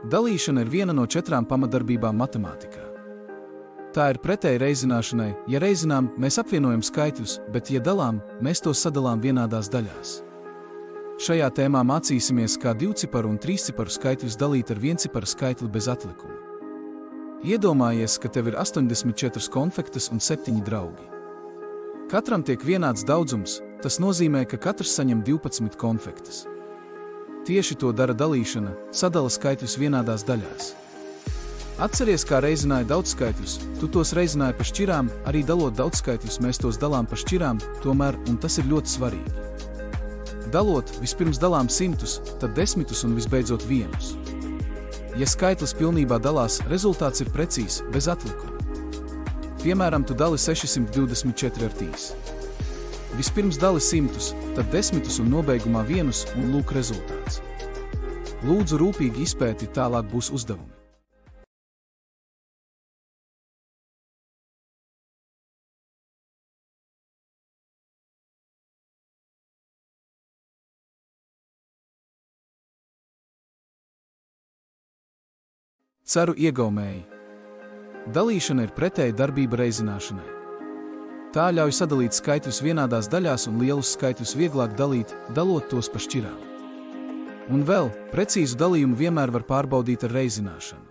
Dalīšana ir viena no 4 pamatdarbībām matemātikā. Tā ir pretēji reizināšanai. Ja reizinām, mēs apvienojam skaitļus, bet ja dalām, mēs tos sadalām vienādās daļās. Šajā tēmā mācīsimies, kā 2-ciparu un 3-ciparu skaitļus dalīt ar 1-ciparu skaitli bez atlikuma. Iedomājies, ka tev ir 84 konfektes un 7 draugi. Katram tiek vienāds daudzums, tas nozīmē, ka katrs saņem 12 konfektes. Tieši to dara dalīšana, sadala skaitļus vienādās daļās. Atceries, kā reizināja daudzskaitļus, tu tos reizināji pa šķirām, arī dalot daudzskaitļus mēs tos dalām pa šķirām, tomēr, un tas ir ļoti svarīgi. Dalot, vispirms dalām 100, tad 10 un visbeidzot 1. Ja skaitlis pilnībā dalās, rezultāts ir precīzs, bez atlikuma. Piemēram, tu dali 624 ar 3. Vispirms dali 100, tad 10 un nobeigumā 1 un lūk rezultāts. Lūdzu rūpīgi izpēti, tālāk būs uzdevumi. Ceru iegaumēji. Dalīšana ir pretēja darbība reizināšanai. Tā ļauj sadalīt skaitļus vienādās daļās un lielus skaitļus vieglāk dalīt, dalot tos pa šķirām. Un vēl, precīzu dalījumu vienmēr var pārbaudīt ar reizināšanu.